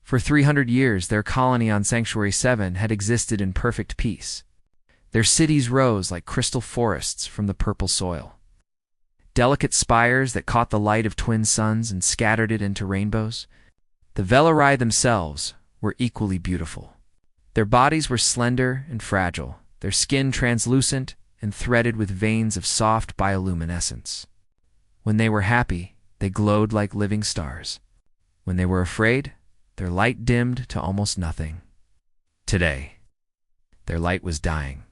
For 300 years, their colony on Sanctuary 7 had existed in perfect peace. Their cities rose like crystal forests from the purple soil. Delicate spires that caught the light of twin suns and scattered it into rainbows. The Velari themselves were equally beautiful. Their bodies were slender and fragile, their skin translucent and threaded with veins of soft bioluminescence. When they were happy, they glowed like living stars. When they were afraid, their light dimmed to almost nothing. Today, their light was dying.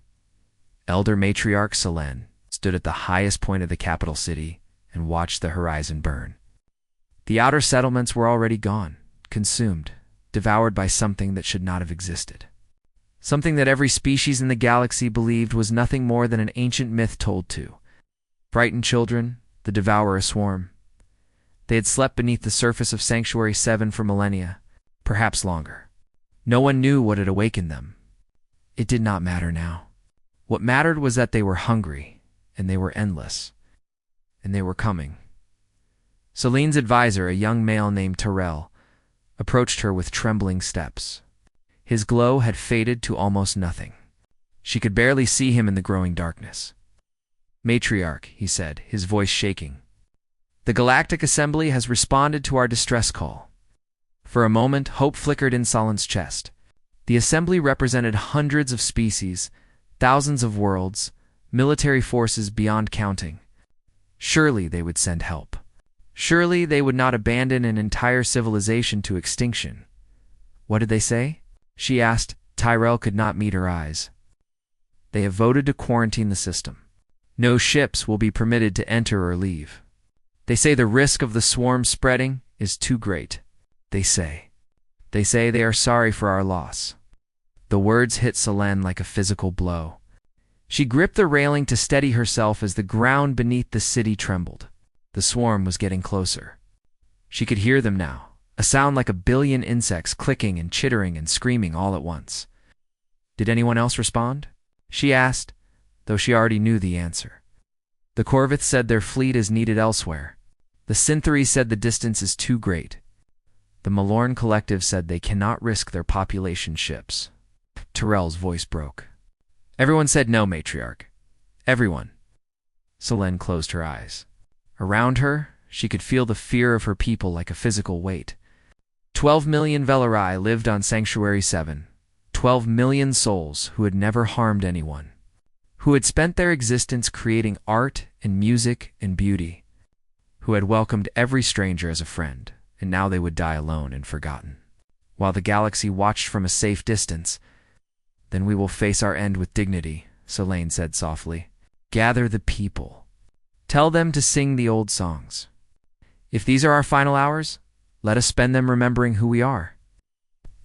Elder Matriarch Selene stood at the highest point of the capital city and watched the horizon burn. The outer settlements were already gone, consumed, devoured by something that should not have existed. Something that every species in the galaxy believed was nothing more than an ancient myth told to. Frightened children, the devourer swarm. They had slept beneath the surface of Sanctuary 7 for millennia, perhaps longer. No one knew what had awakened them. It did not matter now. What mattered was that they were hungry, and they were endless, and they were coming. Selene's advisor, a young male named Terrell, approached her with trembling steps. His glow had faded to almost nothing. She could barely see him in the growing darkness. "Matriarch," he said, his voice shaking. "The Galactic Assembly has responded to our distress call." For a moment, hope flickered in Solen's chest. The Assembly represented hundreds of species, thousands of worlds, military forces beyond counting. Surely they would send help. Surely they would not abandon an entire civilization to extinction. "What did they say?" she asked. Tyrell could not meet her eyes. "They have voted to quarantine the system. No ships will be permitted to enter or leave. They say the risk of the swarm spreading is too great. They say they are sorry for our loss." The words hit Selene like a physical blow. She gripped the railing to steady herself as the ground beneath the city trembled. The swarm was getting closer. She could hear them now, a sound like a billion insects clicking and chittering and screaming all at once. "Did anyone else respond?" she asked, though she already knew the answer. The Corviths said their fleet is needed elsewhere. The Syntheres said the distance is too great. The Malorn Collective said they cannot risk their population ships. Terrell's voice broke. "Everyone said no, Matriarch. Everyone." Selene closed her eyes. Around her, she could feel the fear of her people like a physical weight. 12 million Velari lived on Sanctuary 7. 12 million souls who had never harmed anyone, who had spent their existence creating art and music and beauty, who had welcomed every stranger as a friend, and now they would die alone and forgotten. While the galaxy watched from a safe distance, "Then we will face our end with dignity," Selene said softly. "Gather the people. Tell them to sing the old songs. If these are our final hours, let us spend them remembering who we are."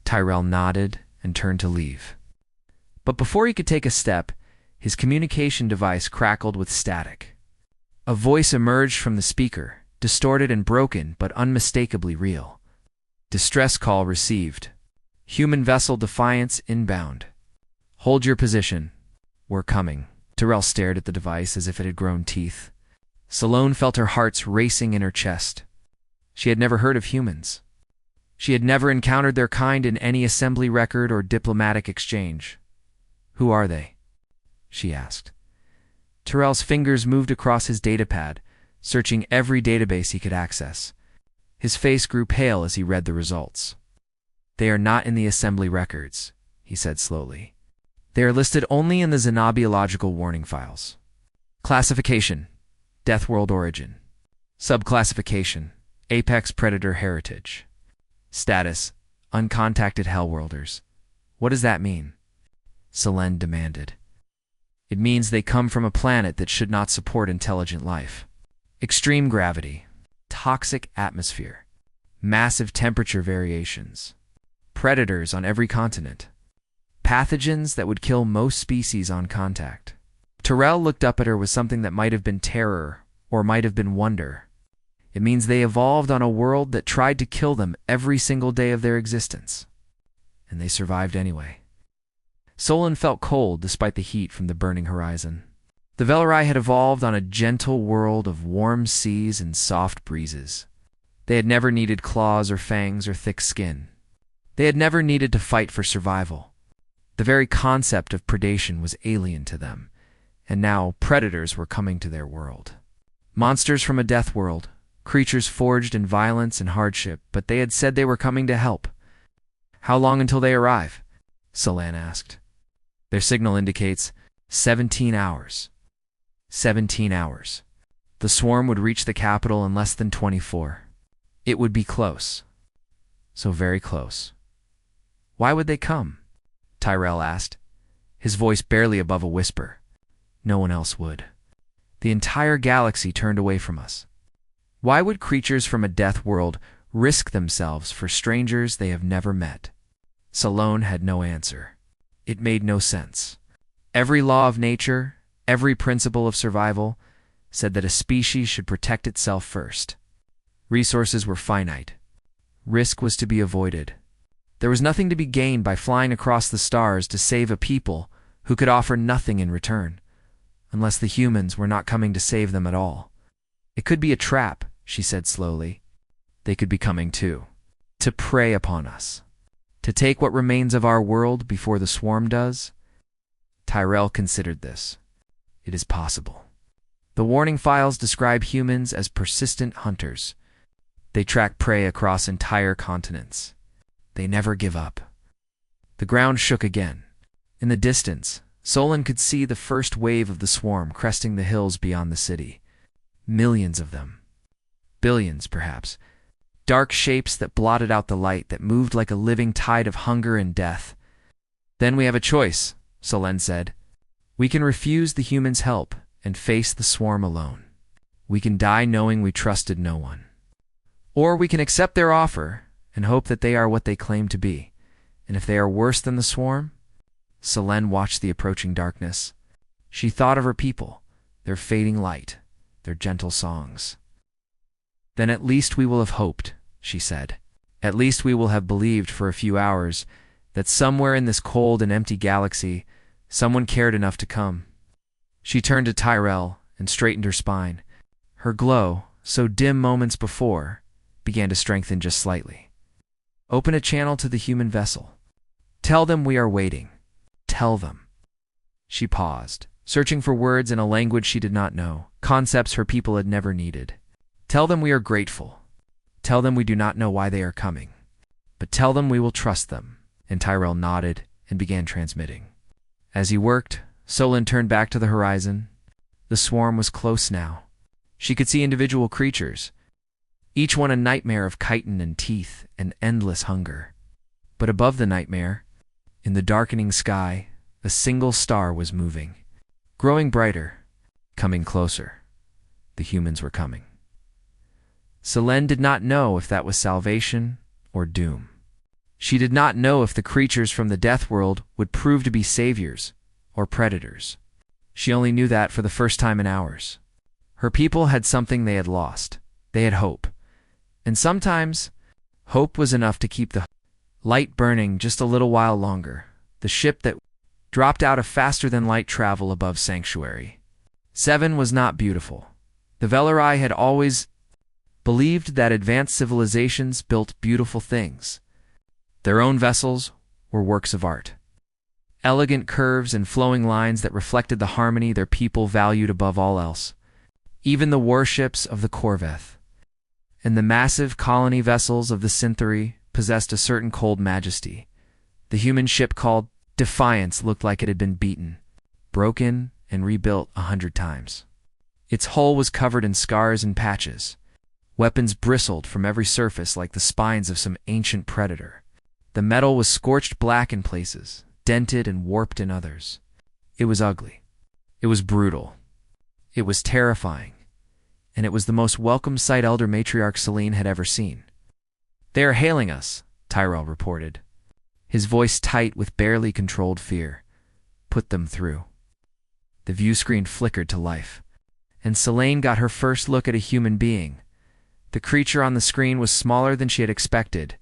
Tyrell nodded and turned to leave. But before he could take a step, his communication device crackled with static. A voice emerged from the speaker, distorted and broken but unmistakably real. "Distress call received. Human vessel Defiance inbound. Hold your position. We're coming." Terrell stared at the device as if it had grown teeth. Selene felt her hearts racing in her chest. She had never heard of humans. She had never encountered their kind in any assembly record or diplomatic exchange. "Who are they?" she asked. Terrell's fingers moved across his datapad, searching every database he could access. His face grew pale as he read the results. "They are not in the assembly records," he said slowly. "They are listed only in the xenobiological warning files. Classification: Death World Origin. Subclassification: Apex Predator Heritage. Status: Uncontacted Hellworlders." "What does that mean?" Selene demanded. "It means they come from a planet that should not support intelligent life. Extreme gravity, toxic atmosphere, massive temperature variations, predators on every continent, pathogens that would kill most species on contact." Terrell looked up at her with something that might have been terror or might have been wonder. "It means they evolved on a world that tried to kill them every single day of their existence. And they survived anyway." Selene felt cold despite the heat from the burning horizon. The Velari had evolved on a gentle world of warm seas and soft breezes. They had never needed claws or fangs or thick skin. They had never needed to fight for survival. The very concept of predation was alien to them, and now predators were coming to their world. Monsters from a death world, creatures forged in violence and hardship, but they had said they were coming to help. "How long until they arrive?" Solan asked. "Their signal indicates 17 hours. 17 hours. The swarm would reach the capital in less than 24. It would be close. So very close." "Why would they come?" Tyrell asked, his voice barely above a whisper. "No one else would. The entire galaxy turned away from us. Why would creatures from a death world risk themselves for strangers they have never met?" Salone had no answer. It made no sense. Every law of nature, every principle of survival, said that a species should protect itself first. Resources were finite. Risk was to be avoided. There was nothing to be gained by flying across the stars to save a people who could offer nothing in return, unless the humans were not coming to save them at all. "It could be a trap," she said slowly. "They could be coming too. To prey upon us. To take what remains of our world before the swarm does." Tyrell considered this. It is possible. The warning files describe humans as persistent hunters. They track prey across entire continents. They never give up. The ground shook again. In the distance, Solan could see the first wave of the swarm cresting the hills beyond the city. Millions of them. Billions, perhaps. Dark shapes that blotted out the light, that moved like a living tide of hunger and death. "Then we have a choice," Solan said. "We can refuse the humans' help and face the swarm alone. We can die knowing we trusted no one. Or we can accept their offer and hope that they are what they claim to be. And if they are worse than the swarm..." Solan watched the approaching darkness. She thought of her people, their fading light, their gentle songs. "Then at least we will have hoped," she said. "At least we will have believed for a few hours that somewhere in this cold and empty galaxy, someone cared enough to come." She turned to Tyrell and straightened her spine. Her glow, so dim moments before, began to strengthen just slightly. "Open a channel to the human vessel. Tell them we are waiting. Tell them." She paused, searching for words in a language she did not know, concepts her people had never needed. "Tell them we are grateful. Tell them we do not know why they are coming. But tell them we will trust them." And Tyrell nodded and began transmitting. As he worked, Solan turned back to the horizon. The swarm was close now. She could see individual creatures, each one a nightmare of chitin and teeth and endless hunger. But above the nightmare, in the darkening sky, a single star was moving, growing brighter, coming closer. The humans were coming. Solan did not know if that was salvation or doom. She did not know if the creatures from the death world would prove to be saviors or predators. She only knew that for the first time in hours. Her people had something they had lost. They had hope. And sometimes, hope was enough to keep the light burning just a little while longer. The ship that dropped out of faster-than-light travel above Sanctuary. 7 was not beautiful. The Velarai had always believed that advanced civilizations built beautiful things. Their own vessels were works of art. Elegant curves and flowing lines that reflected the harmony their people valued above all else. Even the warships of the Corveth and the massive colony vessels of the Synthary possessed a certain cold majesty. The human ship called Defiance looked like it had been beaten, broken, and rebuilt 100 times. Its hull was covered in scars and patches. Weapons bristled from every surface like the spines of some ancient predator. The metal was scorched black in places, dented and warped in others. It was ugly. It was brutal. It was terrifying. And it was the most welcome sight Elder Matriarch Selene had ever seen. "They are hailing us," Tyrell reported, his voice tight with barely controlled fear. "Put them through." The view screen flickered to life, and Selene got her first look at a human being. The creature on the screen was smaller than she had expected.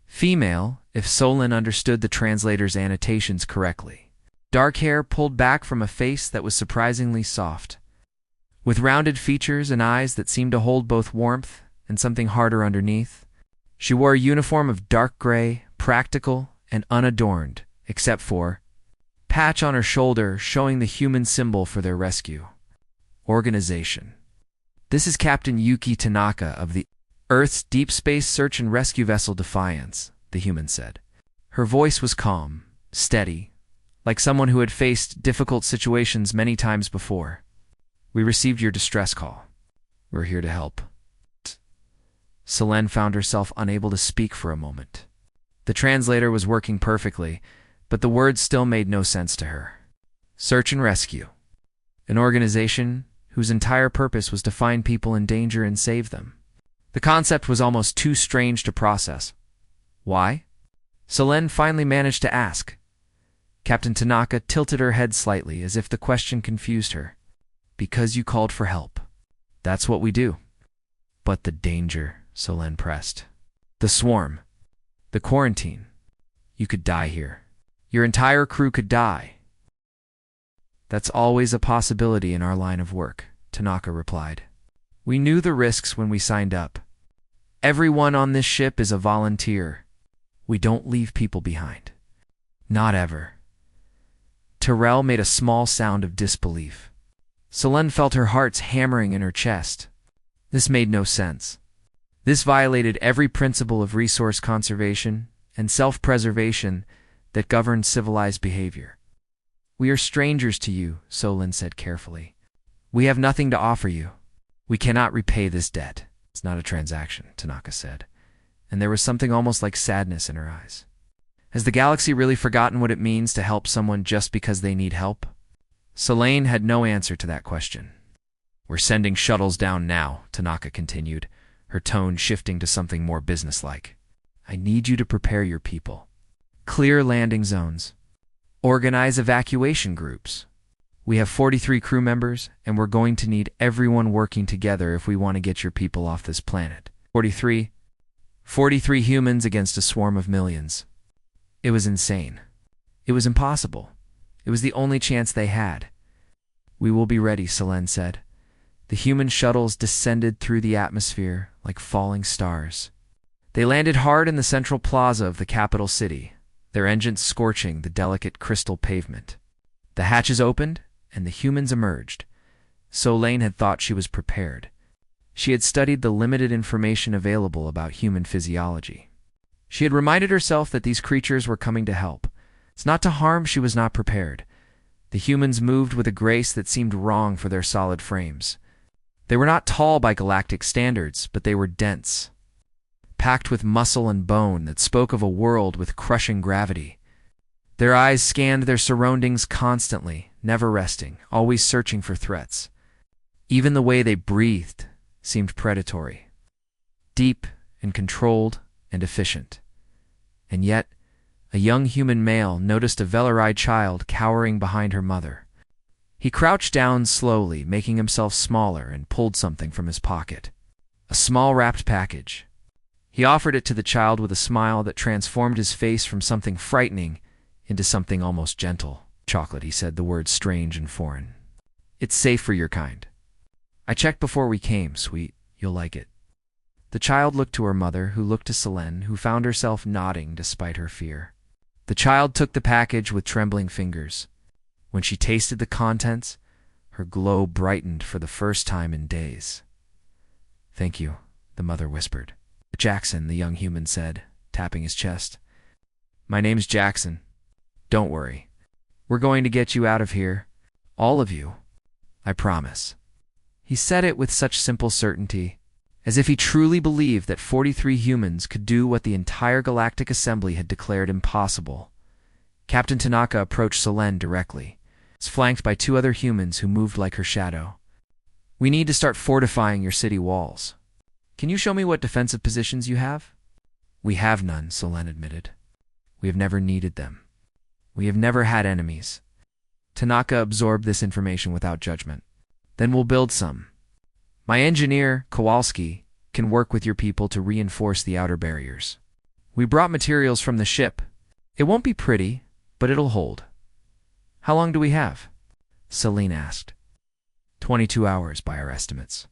Female, if Solan understood the translator's annotations correctly. Dark hair pulled back from a face that was surprisingly soft, with rounded features and eyes that seemed to hold both warmth and something harder underneath. She wore a uniform of dark gray, practical and unadorned, except for patch on her shoulder showing the human symbol for their rescue. Organization. This is Captain Yuki Tanaka of the Earth's Deep Space Search and Rescue Vessel Defiance, the human said. Her voice was calm, steady, like someone who had faced difficult situations many times before. We received your distress call. We're here to help. Selene found herself unable to speak for a moment. The translator was working perfectly, but the words still made no sense to her. Search and rescue. An organization whose entire purpose was to find people in danger and save them. The concept was almost too strange to process. Why? Selene finally managed to ask. Captain Tanaka tilted her head slightly as if the question confused her. Because you called for help. That's what we do. But the danger, Selene pressed. The swarm. The quarantine. You could die here. Your entire crew could die. That's always a possibility in our line of work, Tanaka replied. We knew the risks when we signed up. Everyone on this ship is a volunteer. We don't leave people behind. Not ever. Terrell made a small sound of disbelief. Selene felt her heart's hammering in her chest. This made no sense. This violated every principle of resource conservation and self-preservation that governed civilized behavior. We are strangers to you, Selene said carefully. We have nothing to offer you. We cannot repay this debt. It's not a transaction, Tanaka said, and there was something almost like sadness in her eyes. Has the galaxy really forgotten what it means to help someone just because they need help? Selene had no answer to that question. We're sending shuttles down now, Tanaka continued, her tone shifting to something more businesslike. I need you to prepare your people. Clear landing zones. Organize evacuation groups. We have 43 crew members, and we're going to need everyone working together if we want to get your people off this planet. 43 humans against a swarm of millions. It was insane. It was impossible. It was the only chance they had. We will be ready, Selene said. The human shuttles descended through the atmosphere like falling stars. They landed hard in the central plaza of the capital city, their engines scorching the delicate crystal pavement. The hatches opened, and the humans emerged. Selene had thought she was prepared. She had studied the limited information available about human physiology. She had reminded herself that these creatures were coming to help. It's not to harm she was not prepared. The humans moved with a grace that seemed wrong for their solid frames. They were not tall by galactic standards, but they were dense, packed with muscle and bone that spoke of a world with crushing gravity. Their eyes scanned their surroundings constantly, never resting, always searching for threats. Even the way they breathed seemed predatory, deep and controlled and efficient. And yet, a young human male noticed a Velaride child cowering behind her mother. He crouched down slowly, making himself smaller, and pulled something from his pocket. A small wrapped package. He offered it to the child with a smile that transformed his face from something frightening into something almost gentle. Chocolate, he said, the word strange and foreign. It's safe for your kind. I checked before we came, sweet. You'll like it. The child looked to her mother, who looked to Selene, who found herself nodding despite her fear. The child took the package with trembling fingers. When she tasted the contents, her glow brightened for the first time in days. Thank you, the mother whispered. Jackson, the young human said, tapping his chest. My name's Jackson. Don't worry. We're going to get you out of here. All of you. I promise. He said it with such simple certainty, as if he truly believed that 43 humans could do what the entire Galactic Assembly had declared impossible. Captain Tanaka approached Selene directly, flanked by 2 other humans who moved like her shadow. We need to start fortifying your city walls. Can you show me what defensive positions you have? We have none, Selene admitted. We have never needed them. We have never had enemies. Tanaka absorbed this information without judgment. Then we'll build some. My engineer, Kowalski, can work with your people to reinforce the outer barriers. We brought materials from the ship. It won't be pretty, but it'll hold. How long do we have? Selene asked. 22 hours by our estimates.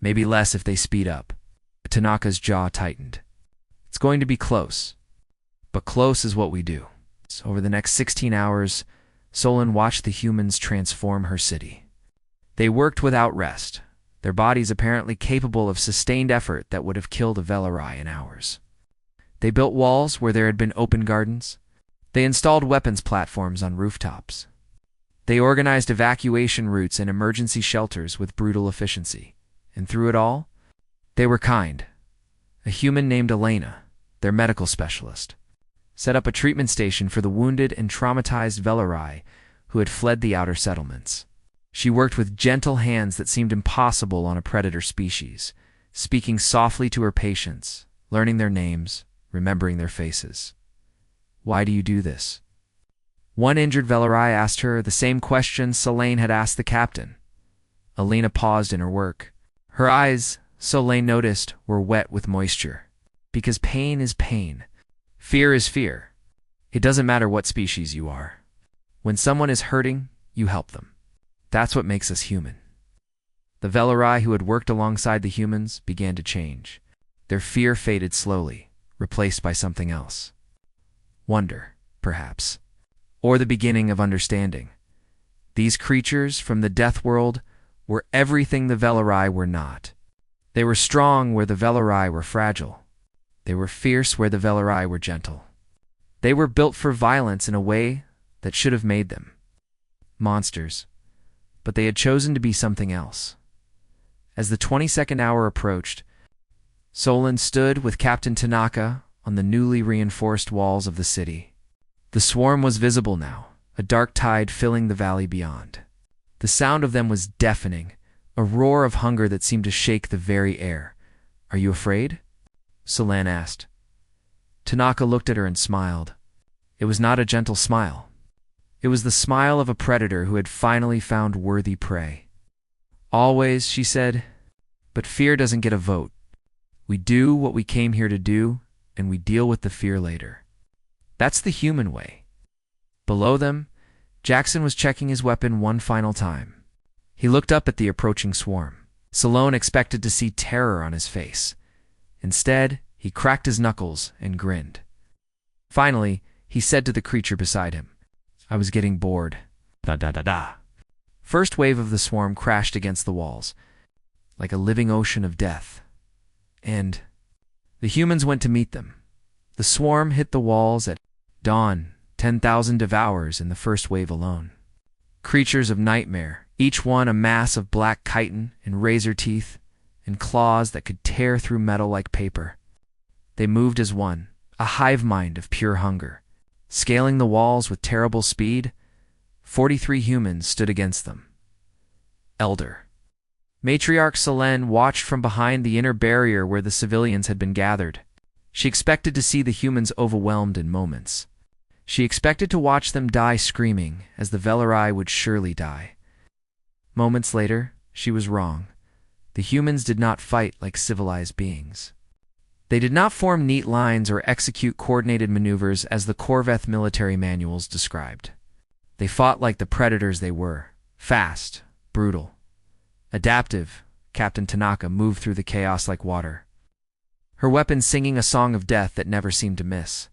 Maybe less if they speed up. Tanaka's jaw tightened. It's going to be close. but close is what we do. Over the next 16 hours, Solon watched the humans transform her city. They worked without rest, their bodies apparently capable of sustained effort that would have killed a Velarai in hours. They built walls where there had been open gardens. They installed weapons platforms on rooftops. They organized evacuation routes and emergency shelters with brutal efficiency. And through it all, they were kind. A human named Elena, their medical specialist, set up a treatment station for the wounded and traumatized Velarai who had fled the outer settlements. She worked with gentle hands that seemed impossible on a predator species, speaking softly to her patients, learning their names, remembering their faces. "Why do you do this?" One injured Velarai asked her the same question Selene had asked the captain. Elena paused in her work. Her eyes, Selene noticed, were wet with moisture. Because pain is pain. Fear is fear. It doesn't matter what species you are. When someone is hurting, you help them. That's what makes us human. The Velarai who had worked alongside the humans began to change. Their fear faded slowly, replaced by something else. Wonder, perhaps. Or the beginning of understanding. These creatures from the death world were everything the Velarai were not. They were strong where the Velarai were fragile. They were fierce where the Velarai were gentle. They were built for violence in a way that should have made them monsters, but they had chosen to be something else. As the 22nd hour approached, Solon stood with Captain Tanaka on the newly reinforced walls of the city. The swarm was visible now, a dark tide filling the valley beyond. The sound of them was deafening, a roar of hunger that seemed to shake the very air. "Are you afraid?" Solon asked. Tanaka looked at her and smiled. It was not a gentle smile. It was the smile of a predator who had finally found worthy prey. "Always," she said, "but fear doesn't get a vote. We do what we came here to do, and we deal with the fear later. That's the human way." Below them, Jackson was checking his weapon one final time. He looked up at the approaching swarm. Solon expected to see terror on his face. Instead, he cracked his knuckles and grinned. Finally, he said to the creature beside him, "I was getting bored." Da. First wave of the swarm crashed against the walls, like a living ocean of death. And the humans went to meet them. The swarm hit the walls at dawn, 10,000 devourers in the first wave alone. Creatures of nightmare, each one a mass of black chitin and razor teeth and claws that could tear through metal like paper. They moved as one, a hive mind of pure hunger. Scaling the walls with terrible speed, 43 humans stood against them. Elder. Matriarch Selene watched from behind the inner barrier where the civilians had been gathered. She expected to see the humans overwhelmed in moments. She expected to watch them die screaming, as the Velarai would surely die. Moments later, she was wrong. The humans did not fight like civilized beings. They did not form neat lines or execute coordinated maneuvers as the Corveth military manuals described. They fought like the predators they were, fast, brutal. Adaptive, Captain Tanaka moved through the chaos like water, her weapon singing a song of death that never seemed to miss.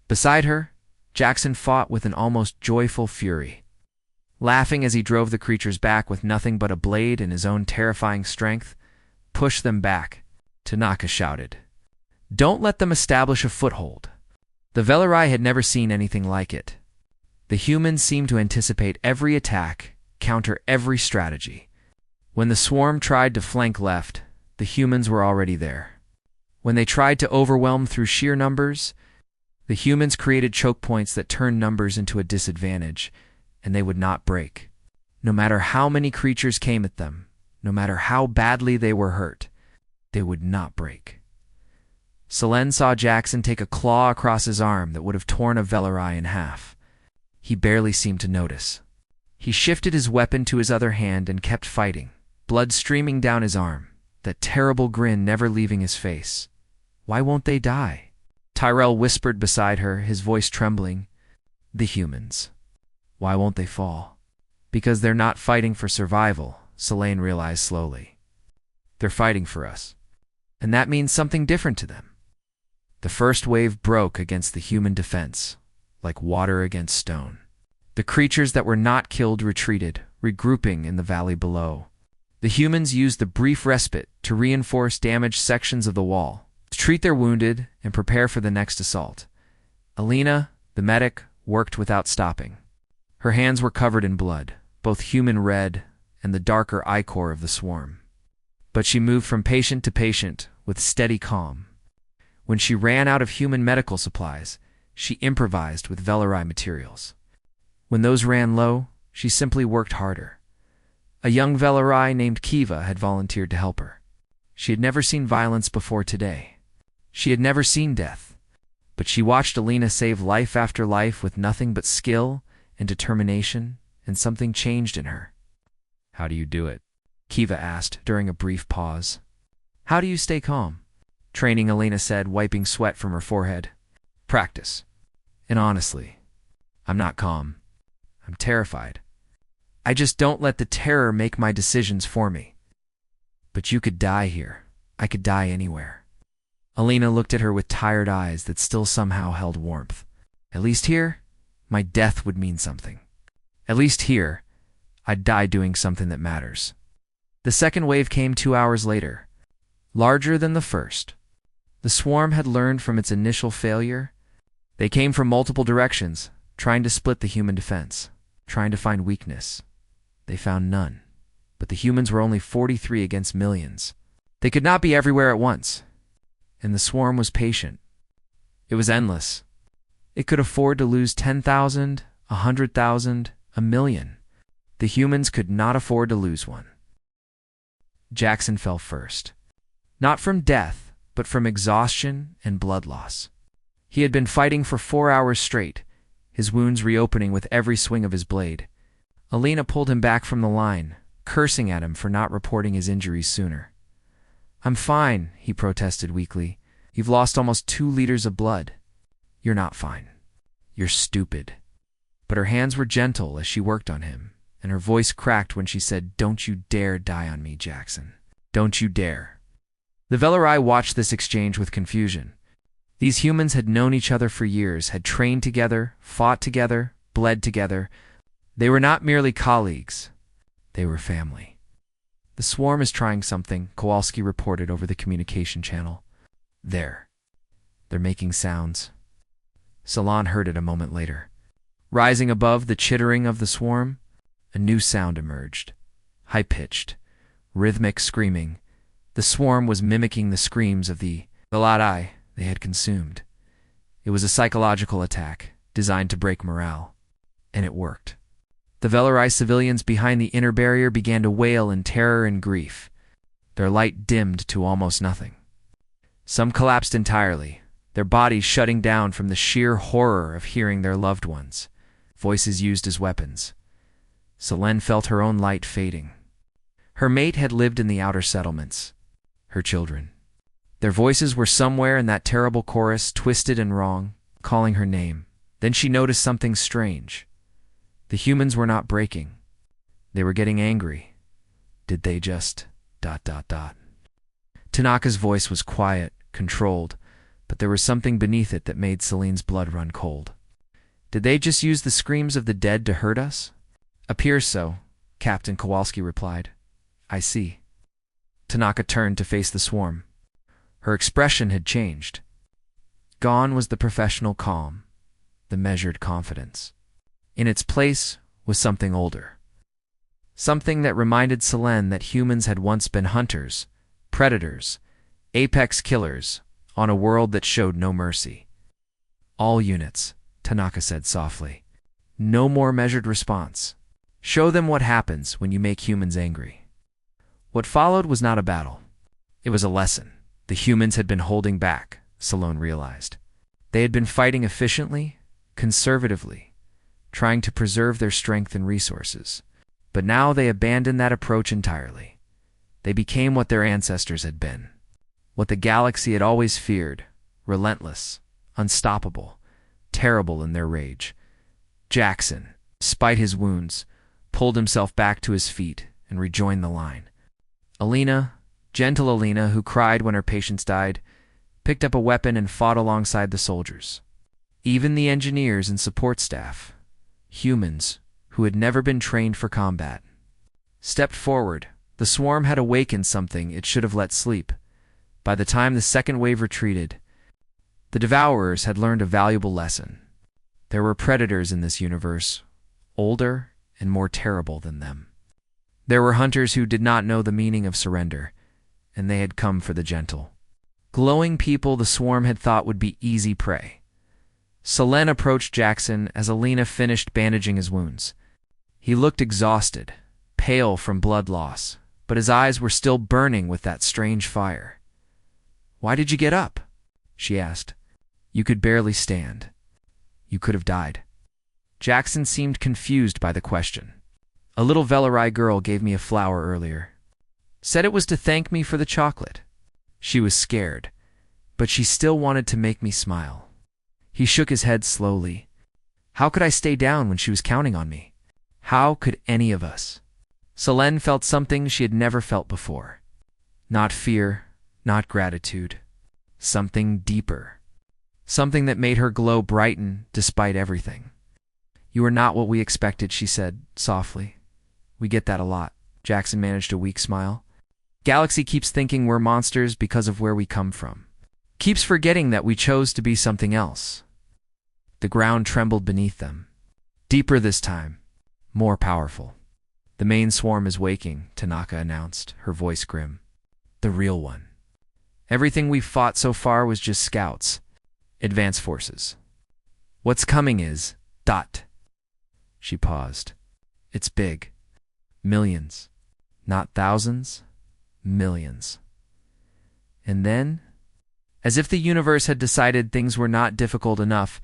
Beside her, Jackson fought with an almost joyful fury. Laughing as he drove the creatures back with nothing but a blade and his own terrifying strength, "Push them back," Tanaka shouted. "Don't let them establish a foothold." The Velarai had never seen anything like it. The humans seemed to anticipate every attack, counter every strategy. When the swarm tried to flank left, the humans were already there. When they tried to overwhelm through sheer numbers, the humans created choke points that turned numbers into a disadvantage, and they would not break. No matter how many creatures came at them, no matter how badly they were hurt, they would not break. Selene saw Jackson take a claw across his arm that would have torn a Velarai in half. He barely seemed to notice. He shifted his weapon to his other hand and kept fighting, blood streaming down his arm, that terrible grin never leaving his face. "Why won't they die?" Tyrell whispered beside her, his voice trembling. "The humans. Why won't they fall?" "Because they're not fighting for survival," Selene realized slowly. "They're fighting for us. And that means something different to them. The first wave broke against the human defense, like water against stone. The creatures that were not killed retreated, regrouping in the valley below. The humans used the brief respite to reinforce damaged sections of the wall, to treat their wounded, and prepare for the next assault. Alina, the medic, worked without stopping. Her hands were covered in blood, both human red and the darker ichor of the swarm. But she moved from patient to patient with steady calm. When she ran out of human medical supplies, she improvised with Velari materials. When those ran low, she simply worked harder. A young Velari named Kiva had volunteered to help her. She had never seen violence before today. She had never seen death. But she watched Alina save life after life with nothing but skill and determination, and something changed in her. "How do you do it?" Kiva asked during a brief pause. "How do you stay calm?" Training, Alina said, wiping sweat from her forehead. "Practice. And honestly, I'm not calm. I'm terrified. I just don't let the terror make my decisions for me." "But you could die here. I could die anywhere." Alina looked at her with tired eyes that still somehow held warmth. "At least here, my death would mean something. At least here, I'd die doing something that matters." The second wave came 2 hours later, larger than the first. The swarm had learned from its initial failure. They came from multiple directions, trying to split the human defense, trying to find weakness. They found none. But the humans were only 43 against millions. They could not be everywhere at once. And the swarm was patient. It was endless. It could afford to lose 10,000, 100,000, a million. The humans could not afford to lose one. Jackson fell first. Not from death, but from exhaustion and blood loss. He had been fighting for 4 hours straight, his wounds reopening with every swing of his blade. Alina pulled him back from the line, cursing at him for not reporting his injuries sooner. "I'm fine," he protested weakly. "You've lost almost 2 liters of blood." "You're not fine. You're stupid." But her hands were gentle as she worked on him, and her voice cracked when she said, "Don't you dare die on me, Jackson. Don't you dare." The Velari watched this exchange with confusion. These humans had known each other for years, had trained together, fought together, bled together. They were not merely colleagues. They were family. "The swarm is trying something," Kowalski reported over the communication channel. "They're making sounds." Salon heard it a moment later. Rising above the chittering of the swarm, a new sound emerged. High-pitched, rhythmic screaming. The swarm was mimicking the screams of the Velari they had consumed. It was a psychological attack, designed to break morale. And it worked. The Velari civilians behind the inner barrier began to wail in terror and grief. Their light dimmed to almost nothing. Some collapsed entirely, their bodies shutting down from the sheer horror of hearing their loved ones, voices used as weapons. Selene felt her own light fading. Her mate had lived in the outer settlements. Her children. Their voices were somewhere in that terrible chorus, twisted and wrong, calling her name. Then she noticed something strange. The humans were not breaking. They were getting angry. Did they just... ... Tanaka's voice was quiet, controlled, but there was something beneath it that made Celine's blood run cold. "Did they just use the screams of the dead to hurt us?" "Appears so," Captain Kowalski replied. "I see." Tanaka turned to face the swarm. Her expression had changed. Gone was the professional calm, the measured confidence. In its place was something older. Something that reminded Selene that humans had once been hunters, predators, apex killers, on a world that showed no mercy. "All units," Tanaka said softly. "No more measured response. Show them what happens when you make humans angry." What followed was not a battle. It was a lesson. The humans had been holding back, Salone realized. They had been fighting efficiently, conservatively, trying to preserve their strength and resources. But now they abandoned that approach entirely. They became what their ancestors had been, what the galaxy had always feared, relentless, unstoppable, terrible in their rage. Jackson, despite his wounds, pulled himself back to his feet and rejoined the line. Alina, gentle Alina, who cried when her patients died, picked up a weapon and fought alongside the soldiers. Even the engineers and support staff, humans who had never been trained for combat, stepped forward. The swarm had awakened something it should have let sleep. By the time the second wave retreated, the Devourers had learned a valuable lesson. There were predators in this universe, older and more terrible than them. There were hunters who did not know the meaning of surrender, and they had come for the gentle, glowing people the swarm had thought would be easy prey. Selene approached Jackson as Alina finished bandaging his wounds. He looked exhausted, pale from blood loss, but his eyes were still burning with that strange fire. "Why did you get up?" she asked. "You could barely stand. You could have died." Jackson seemed confused by the question. "A little Velarai girl gave me a flower earlier. Said it was to thank me for the chocolate." She was scared, but she still wanted to make me smile. He shook his head slowly. How could I stay down when she was counting on me? How could any of us? Selene felt something she had never felt before. Not fear, not gratitude. Something deeper. Something that made her glow brighten despite everything. "You are not what we expected," she said softly. "We get that a lot." Jackson managed a weak smile. "Galaxy keeps thinking we're monsters because of where we come from. Keeps forgetting that we chose to be something else." The ground trembled beneath them. Deeper this time. More powerful. "The main swarm is waking," Tanaka announced, her voice grim. "The real one. Everything we've fought so far was just scouts. Advance forces. What's coming is... ... She paused. "It's big. Millions. Not thousands. Millions." And then, as if the universe had decided things were not difficult enough,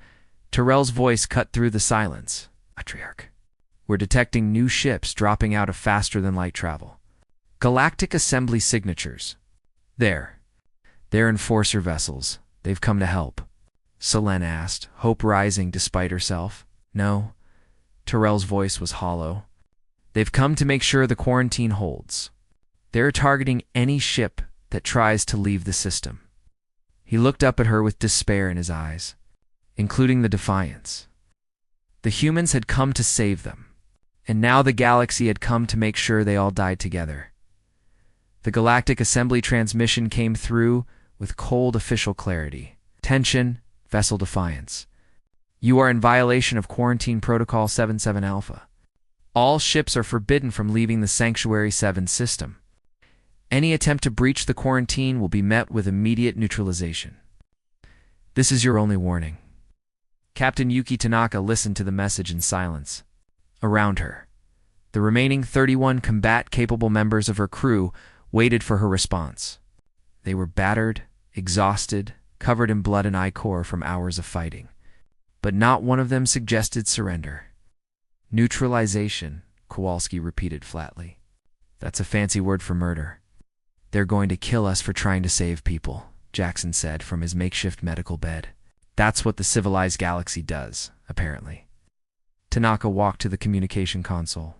Terrell's voice cut through the silence. "Matriarch. We're detecting new ships dropping out of faster-than-light travel. Galactic Assembly signatures. They're enforcer vessels. They've come to help." Selene asked, hope rising despite herself. "No." Terrell's voice was hollow. "They've come to make sure the quarantine holds. They're targeting any ship that tries to leave the system." He looked up at her with despair in his eyes, including the defiance. The humans had come to save them, and now the galaxy had come to make sure they all died together. The Galactic Assembly transmission came through with cold official clarity. "Tension, Vessel Defiance. You are in violation of Quarantine Protocol 77 Alpha. All ships are forbidden from leaving the Sanctuary 7 system. Any attempt to breach the quarantine will be met with immediate neutralization. This is your only warning." Captain Yuki Tanaka listened to the message in silence. Around her, the remaining 31 combat-capable members of her crew waited for her response. They were battered, exhausted, covered in blood and ichor from hours of fighting. But not one of them suggested surrender. "Neutralization," Kowalski repeated flatly. "That's a fancy word for murder." "They're going to kill us for trying to save people," Jackson said from his makeshift medical bed. "That's what the civilized galaxy does, apparently." Tanaka walked to the communication console.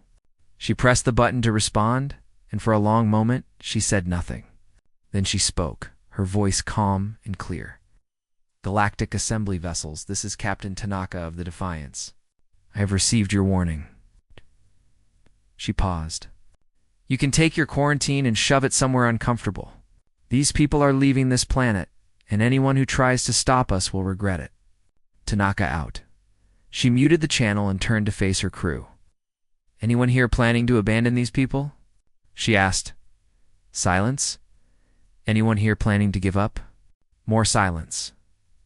She pressed the button to respond, and for a long moment she said nothing. Then she spoke, her voice calm and clear. "Galactic Assembly vessels, this is Captain Tanaka of the Defiance. I have received your warning." She paused. "You can take your quarantine and shove it somewhere uncomfortable. These people are leaving this planet, and anyone who tries to stop us will regret it." Tanaka out. She muted the channel and turned to face her crew. "Anyone here planning to abandon these people?" she asked. Silence. "Anyone here planning to give up?" More silence.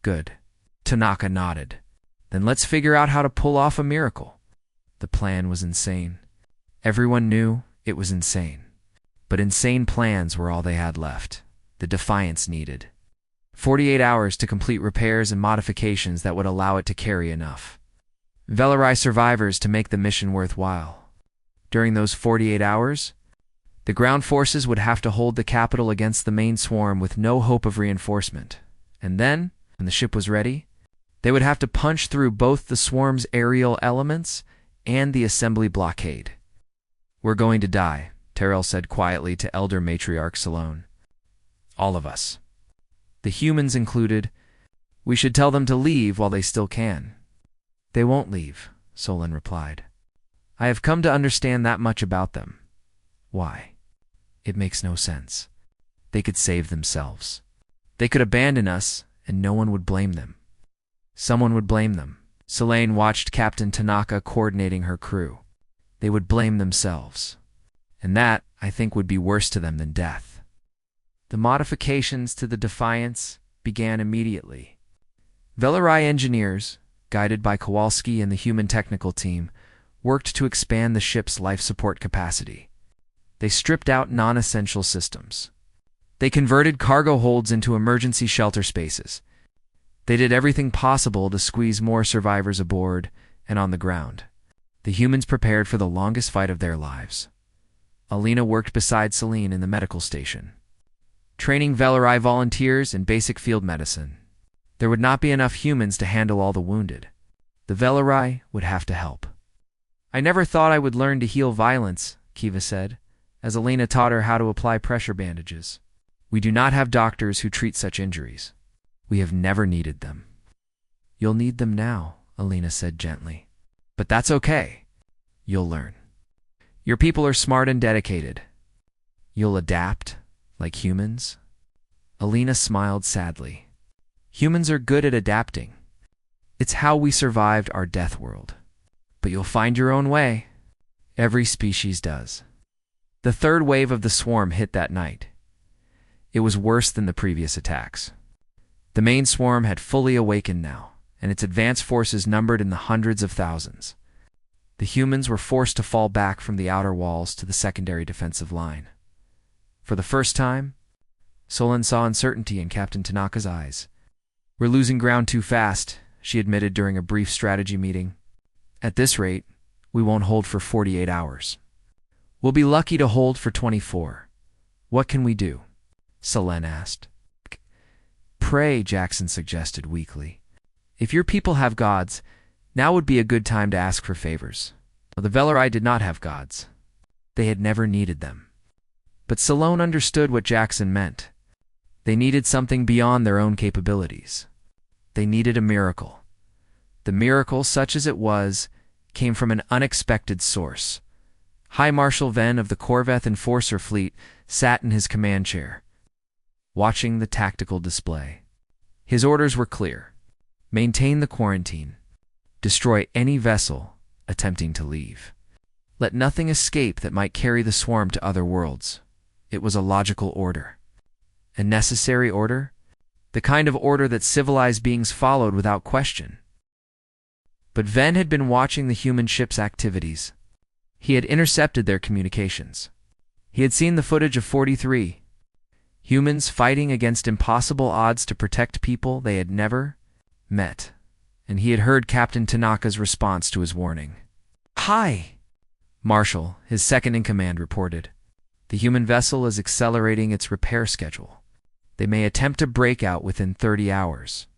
"Good." Tanaka nodded. "Then let's figure out how to pull off a miracle." The plan was insane. Everyone knew it was insane. But insane plans were all they had left. The Defiance needed 48 hours to complete repairs and modifications that would allow it to carry enough Velarai survivors to make the mission worthwhile. During those 48 hours, the ground forces would have to hold the capital against the main swarm with no hope of reinforcement. And then, when the ship was ready, they would have to punch through both the swarm's aerial elements and the assembly blockade. "We're going to die," Terrell said quietly to Elder Matriarch Salone. "All of us." the humans included. We should tell them to leave while they still can. They won't leave, Solon replied. I have come to understand that much about them. Why? It makes no sense. They could save themselves. They could abandon us, and no one would blame them. Someone would blame them. Selene watched Captain Tanaka coordinating her crew. They would blame themselves. And that, I think, would be worse to them than death. The modifications to the Defiance began immediately. Velarai engineers, guided by Kowalski and the human technical team, worked to expand the ship's life support capacity. They stripped out non-essential systems. They converted cargo holds into emergency shelter spaces. They did everything possible to squeeze more survivors aboard and on the ground. The humans prepared for the longest fight of their lives. Alina worked beside Selene in the medical station, training Velarai volunteers in basic field medicine. There would not be enough humans to handle all the wounded. The Velarai would have to help. I never thought I would learn to heal violence, Kiva said, as Alina taught her how to apply pressure bandages. We do not have doctors who treat such injuries. We have never needed them. You'll need them now, Alina said gently. But that's okay. You'll learn. Your people are smart and dedicated. You'll adapt, like humans? Alina smiled sadly. Humans are good at adapting. It's how we survived our death world. But you'll find your own way. Every species does. The third wave of the swarm hit that night. It was worse than the previous attacks. The main swarm had fully awakened now, and its advanced forces numbered in the hundreds of thousands. The humans were forced to fall back from the outer walls to the secondary defensive line. For the first time, Solon saw uncertainty in Captain Tanaka's eyes. We're losing ground too fast, she admitted during a brief strategy meeting. At this rate, we won't hold for 48 hours. We'll be lucky to hold for 24. What can we do? Selene asked. Pray, Jackson suggested weakly. If your people have gods, now would be a good time to ask for favors. The Velarai did not have gods. They had never needed them. But Selene understood what Jackson meant. They needed something beyond their own capabilities. They needed a miracle. The miracle, such as it was, came from an unexpected source. High Marshal Ven of the Corvette Enforcer Fleet sat in his command chair, watching the tactical display. His orders were clear. Maintain the quarantine. Destroy any vessel attempting to leave. Let nothing escape that might carry the swarm to other worlds. It was a logical order. A necessary order? The kind of order that civilized beings followed without question. But Ven had been watching the human ship's activities. He had intercepted their communications. He had seen the footage of 43 humans fighting against impossible odds to protect people they had never met, and he had heard Captain Tanaka's response to his warning. Hi! Marshal, his second-in-command, reported. The human vessel is accelerating its repair schedule. They may attempt a breakout within 30 hours.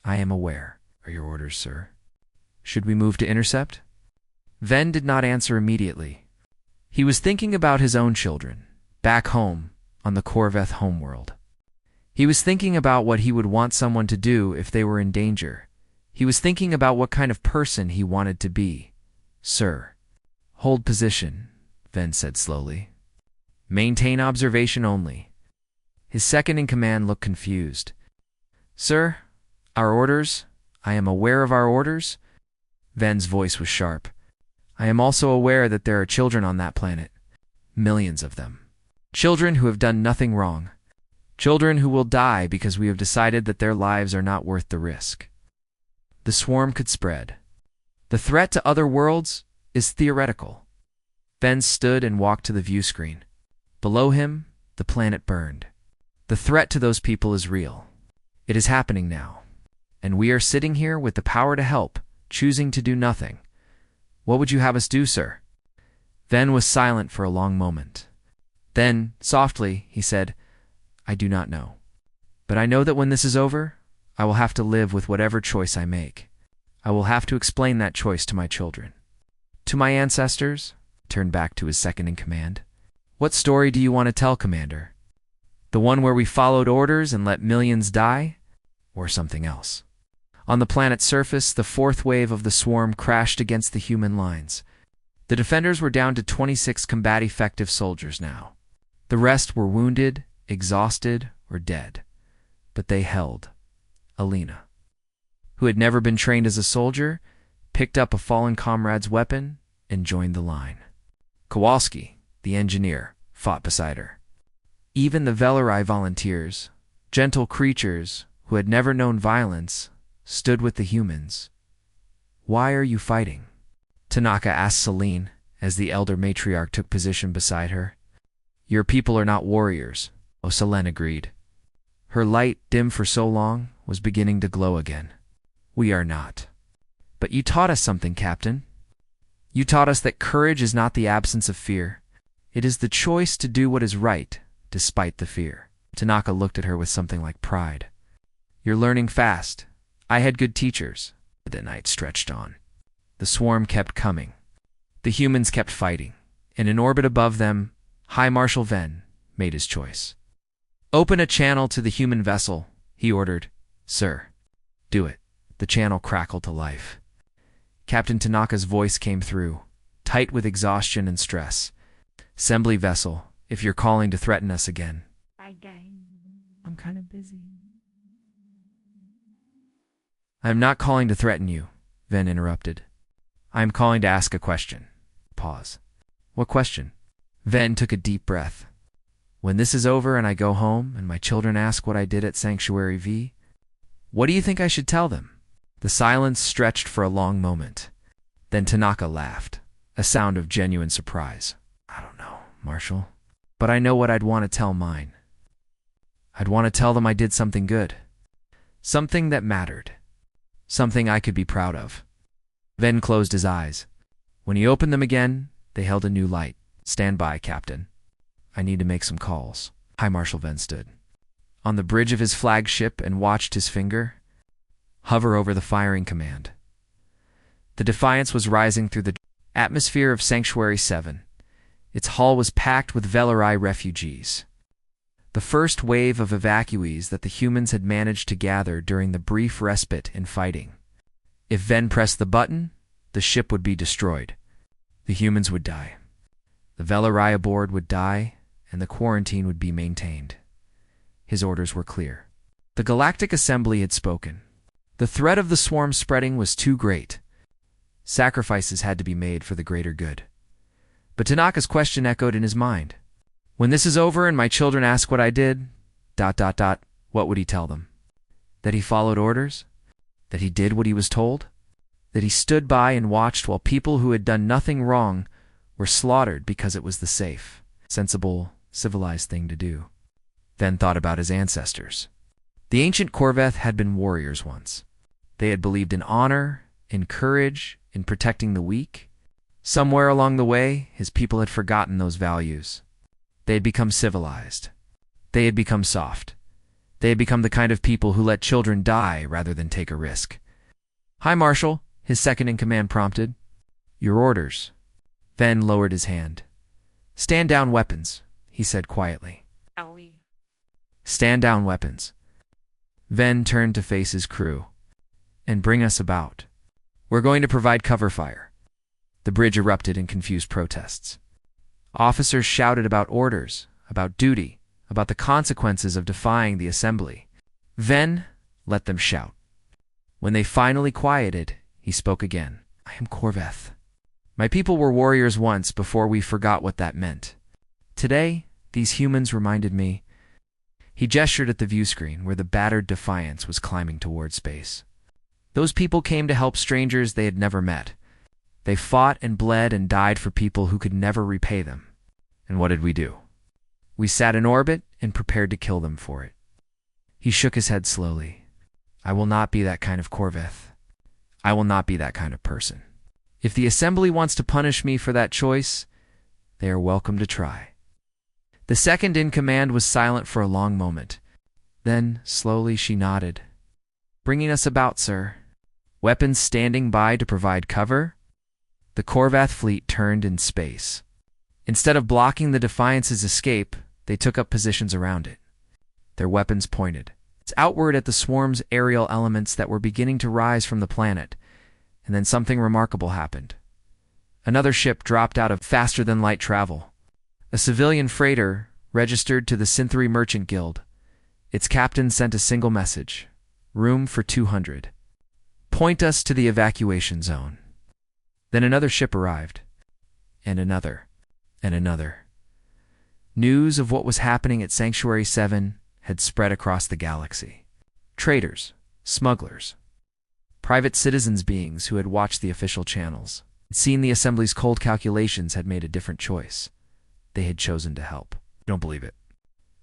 I am aware. Are your orders, sir? Should we move to intercept? Ven did not answer immediately. He was thinking about his own children, back home, on the Corvette homeworld. He was thinking about what he would want someone to do if they were in danger. He was thinking about what kind of person he wanted to be. Sir. Hold position, Ven said slowly. Maintain observation only. His second-in-command looked confused. Sir, our orders? I am aware of our orders. Ven's voice was sharp. I am also aware that there are children on that planet. Millions of them. Children who have done nothing wrong. Children who will die because we have decided that their lives are not worth the risk. The swarm could spread. The threat to other worlds is theoretical. Ven stood and walked to the view screen. Below him, the planet burned. The threat to those people is real. It is happening now. And we are sitting here with the power to help, choosing to do nothing. What would you have us do, sir? Ven was silent for a long moment. Then, softly, he said, I do not know. But I know that when this is over, I will have to live with whatever choice I make. I will have to explain that choice to my children. To my ancestors, turned back to his second-in-command. What story do you want to tell, Commander? The one where we followed orders and let millions die? Or something else? On the planet's surface, the fourth wave of the swarm crashed against the human lines. The defenders were down to 26 combat-effective soldiers now. The rest were wounded, exhausted, or dead. But they held. Alina, who had never been trained as a soldier, picked up a fallen comrade's weapon and joined the line. Kowalski, the engineer, fought beside her. Even the Velerai volunteers, gentle creatures who had never known violence, stood with the humans. "Why are you fighting?" Tanaka asked Celine as the elder matriarch took position beside her. "Your people are not warriors," Selene agreed. Her light, dim for so long, was beginning to glow again. "We are not. But you taught us something, Captain. You taught us that courage is not the absence of fear. It is the choice to do what is right, despite the fear." Tanaka looked at her with something like pride. "You're learning fast. I had good teachers." The night stretched on. The swarm kept coming. The humans kept fighting, and in orbit above them, High Marshal Ven made his choice. "Open a channel to the human vessel," he ordered. "Sir." "Do it." The channel crackled to life. Captain Tanaka's voice came through, tight with exhaustion and stress. "Assembly vessel, if you're calling to threaten us again." "I'm kind of busy." "I am not calling to threaten you," Ven interrupted. "I am calling to ask a question." Pause. "What question?" Ven took a deep breath. "When this is over and I go home and my children ask what I did at Sanctuary V, what do you think I should tell them?" The silence stretched for a long moment. Then Tanaka laughed, a sound of genuine surprise. "I don't know, Marshal, but I know what I'd want to tell mine. I'd want to tell them I did something good. Something that mattered. Something I could be proud of." Ven closed his eyes. When he opened them again, they held a new light. "Stand by, Captain. I need to make some calls." High Marshal Ven stood on the bridge of his flagship and watched his finger hover over the firing command. The Defiance was rising through the atmosphere of Sanctuary 7. Its hull was packed with Velerai refugees. The first wave of evacuees that the humans had managed to gather during the brief respite in fighting. If Ven pressed the button, the ship would be destroyed. The humans would die. The Velerai aboard would die, and the quarantine would be maintained. His orders were clear. The Galactic Assembly had spoken. The threat of the swarm spreading was too great. Sacrifices had to be made for the greater good. But Tanaka's question echoed in his mind. "When this is over and my children ask what I did, ... what would he tell them? That he followed orders? That he did what he was told? That he stood by and watched while people who had done nothing wrong were slaughtered because it was the safe, sensible, civilized thing to do?" Ven thought about his ancestors. The ancient Corveth had been warriors once. They had believed in honor, in courage, in protecting the weak. Somewhere along the way, his people had forgotten those values. They had become civilized. They had become soft. They had become the kind of people who let children die rather than take a risk. "High Marshal," his second-in-command prompted. "Your orders." Ven lowered his hand. "Stand down weapons," he said quietly. Owie. "Stand down weapons." Ven turned to face his crew. "And bring us about. We're going to provide cover fire." The bridge erupted in confused protests. Officers shouted about orders, about duty, about the consequences of defying the assembly. Ven let them shout. When they finally quieted, he spoke again. "I am Corveth. My people were warriors once before we forgot what that meant. Today, these humans reminded me." He gestured at the view screen where the battered Defiance was climbing toward space. "Those people came to help strangers they had never met. They fought and bled and died for people who could never repay them. And what did we do? We sat in orbit and prepared to kill them for it." He shook his head slowly. "I will not be that kind of Corveth. I will not be that kind of person. If the Assembly wants to punish me for that choice, they are welcome to try." The second-in-command was silent for a long moment. Then, slowly, she nodded. "Bringing us about, sir. Weapons standing by to provide cover?" The Corvath fleet turned in space. Instead of blocking the Defiance's escape, they took up positions around it. their weapons pointed. It's outward at the swarm's aerial elements that were beginning to rise from the planet, and then something remarkable happened. Another ship dropped out of faster-than-light travel. A civilian freighter registered to the Synthery Merchant Guild. Its captain sent a single message: room for 200. Point us to the evacuation zone. Then another ship arrived, and another, and another. News of what was happening at Sanctuary 7 had spread across the galaxy. Traders, smugglers, private citizens beings who had watched the official channels, had seen the Assembly's cold calculations, had made a different choice. They had chosen to help. Don't believe it.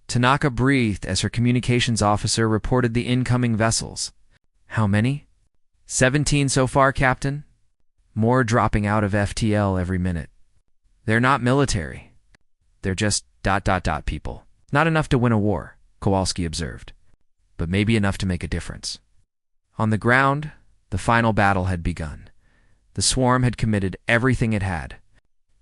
Tanaka breathed as her communications officer reported the incoming vessels. How many? 17 so far, Captain. More dropping out of FTL every minute. They're not military. They're just ... people. Not enough to win a war, Kowalski observed, but maybe enough to make a difference. On the ground, the final battle had begun. The swarm had committed everything it had.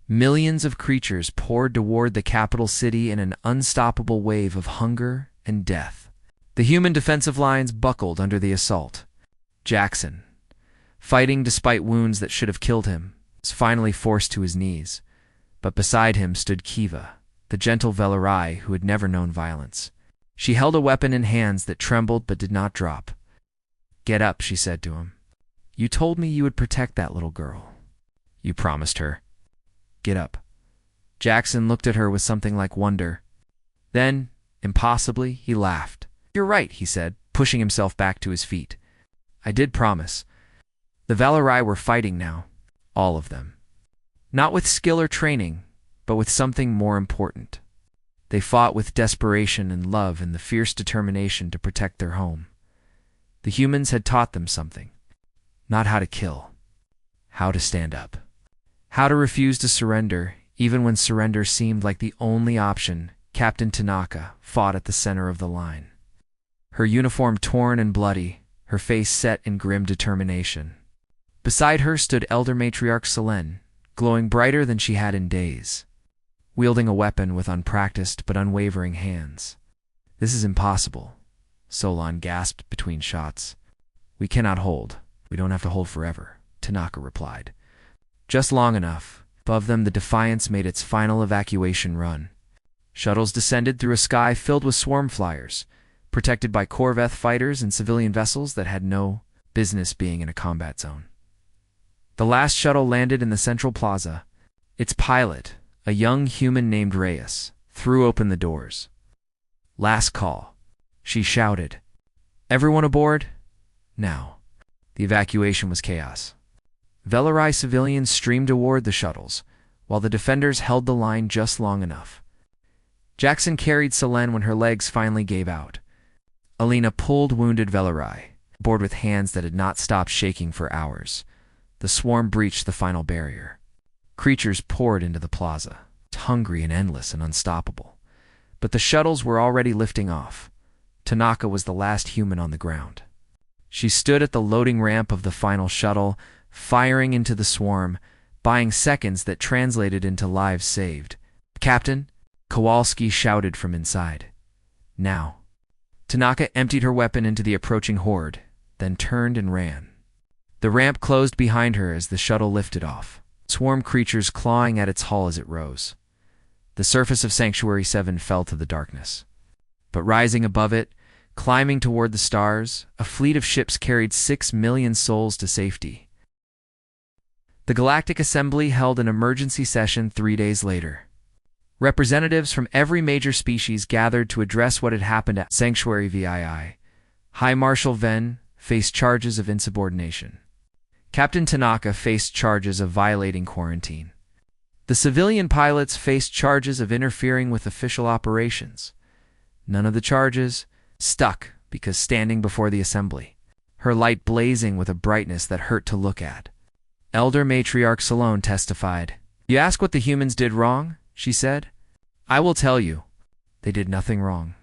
Millions of creatures poured toward the capital city in an unstoppable wave of hunger and death. The human defensive lines buckled under the assault. Jackson, fighting despite wounds that should have killed him, was finally forced to his knees. But beside him stood Kiva, the gentle Velarai who had never known violence. She held a weapon in hands that trembled but did not drop. "Get up," she said to him. "You told me you would protect that little girl. You promised her. Get up." Jackson looked at her with something like wonder. Then, impossibly, he laughed. "You're right," he said, pushing himself back to his feet. "I did promise." The Velarai were fighting now, all of them. Not with skill or training, but with something more important. They fought with desperation and love and the fierce determination to protect their home. The humans had taught them something. Not how to kill, how to stand up. How to refuse to surrender, even when surrender seemed like the only option. Captain Tanaka fought at the center of the line. Her uniform torn and bloody, her face set in grim determination. Beside her stood Elder Matriarch Selene, glowing brighter than she had in days, wielding a weapon with unpracticed but unwavering hands. "This is impossible," Solon gasped between shots. "We cannot hold. We don't have to hold forever," Tanaka replied. Just long enough. Above them, the Defiance made its final evacuation run. Shuttles descended through a sky filled with swarm flyers, protected by Corvette fighters and civilian vessels that had no business being in a combat zone. The last shuttle landed in the central plaza. Its pilot, a young human named Reyes, threw open the doors. "Last call," she shouted. "Everyone aboard? Now." The evacuation was chaos. Velarai civilians streamed toward the shuttles, while the defenders held the line just long enough. Jackson carried Selene when her legs finally gave out. Alina pulled wounded Velarai, aboard with hands that had not stopped shaking for hours. The swarm breached the final barrier. Creatures poured into the plaza, hungry and endless and unstoppable. But the shuttles were already lifting off. Tanaka was the last human on the ground. She stood at the loading ramp of the final shuttle, firing into the swarm, buying seconds that translated into lives saved. "Captain," Kowalski shouted from inside. "Now." Tanaka emptied her weapon into the approaching horde, then turned and ran. The ramp closed behind her as the shuttle lifted off, swarm creatures clawing at its hull as it rose. The surface of Sanctuary 7 fell to the darkness. But rising above it, climbing toward the stars, a fleet of ships carried 6 million souls to safety. The Galactic Assembly held an emergency session 3 days later. Representatives from every major species gathered to address what had happened at Sanctuary VII. High Marshal Ven faced charges of insubordination. Captain Tanaka faced charges of violating quarantine. The civilian pilots faced charges of interfering with official operations. None of the charges stuck because standing before the assembly, her light blazing with a brightness that hurt to look at. Elder Matriarch Selene testified. "You ask what the humans did wrong?" she said. "I will tell you. They did nothing wrong.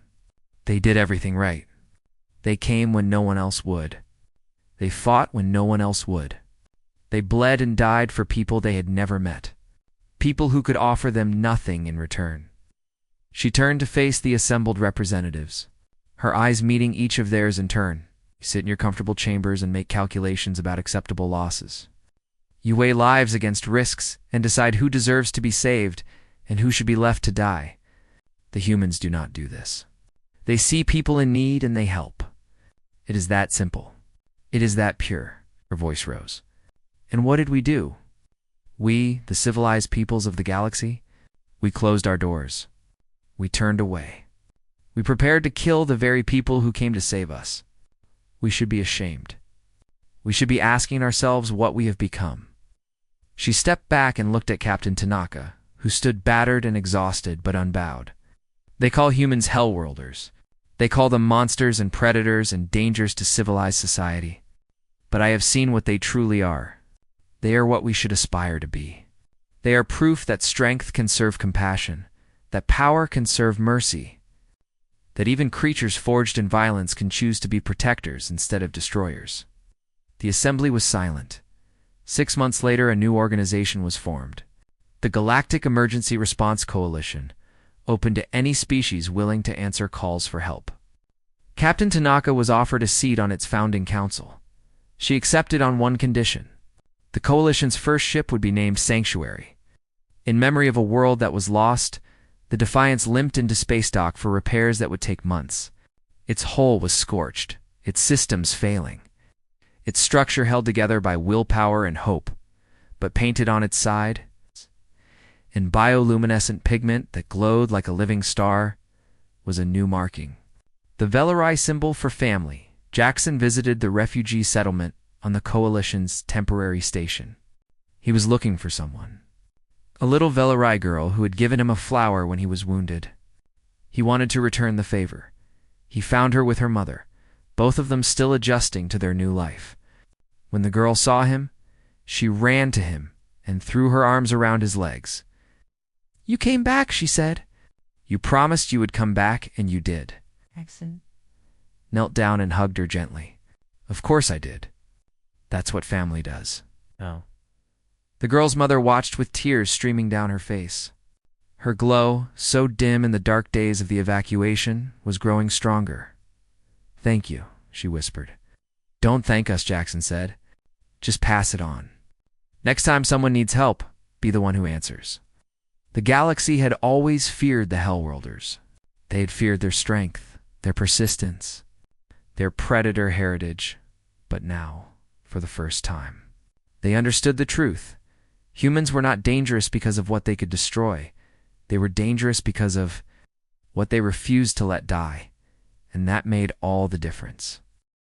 They did everything right. They came when no one else would. They fought when no one else would. They bled and died for people they had never met. People who could offer them nothing in return." She turned to face the assembled representatives. her eyes meeting each of theirs in turn. You sit in your comfortable chambers and make calculations about acceptable losses. You weigh lives against risks and decide who deserves to be saved and who should be left to die. The humans do not do this. They see people in need and they help. It is that simple. It is that pure. Her voice rose. And what did we do? We, the civilized peoples of the galaxy, we closed our doors. We turned away. We prepared to kill the very people who came to save us. We should be ashamed. We should be asking ourselves what we have become. She stepped back and looked at Captain Tanaka, who stood battered and exhausted but unbowed. They call humans Hellworlders. They call them monsters and predators and dangers to civilized society. But I have seen what they truly are. They are what we should aspire to be. They are proof that strength can serve compassion, that power can serve mercy, that even creatures forged in violence can choose to be protectors instead of destroyers. The assembly was silent. 6 months later, a new organization was formed. The Galactic Emergency Response Coalition, open to any species willing to answer calls for help. Captain Tanaka was offered a seat on its founding council. She accepted on one condition. The coalition's first ship would be named Sanctuary. In memory of a world that was lost, the Defiance limped into space dock for repairs that would take months. Its hull was scorched, its systems failing. Its structure held together by willpower and hope, but painted on its side, in bioluminescent pigment that glowed like a living star, was a new marking. The Velarai symbol for family. Jackson visited the refugee settlement on the Coalition's temporary station. He was looking for someone. A little Velarai girl who had given him a flower when he was wounded. He wanted to return the favor. He found her with her mother, both of them still adjusting to their new life. When the girl saw him, she ran to him and threw her arms around his legs. "You came back," she said. "You promised you would come back, and you did." Jackson knelt down and hugged her gently. "Of course I did. That's what family does." Oh. The girl's mother watched with tears streaming down her face. Her glow, so dim in the dark days of the evacuation, was growing stronger. "Thank you," she whispered. "Don't thank us," Jackson said. "Just pass it on. Next time someone needs help, be the one who answers." The galaxy had always feared the Hellworlders. They had feared their strength, their persistence, their predator heritage. But now, for the first time, they understood the truth. Humans were not dangerous because of what they could destroy. They were dangerous because of what they refused to let die. And that made all the difference.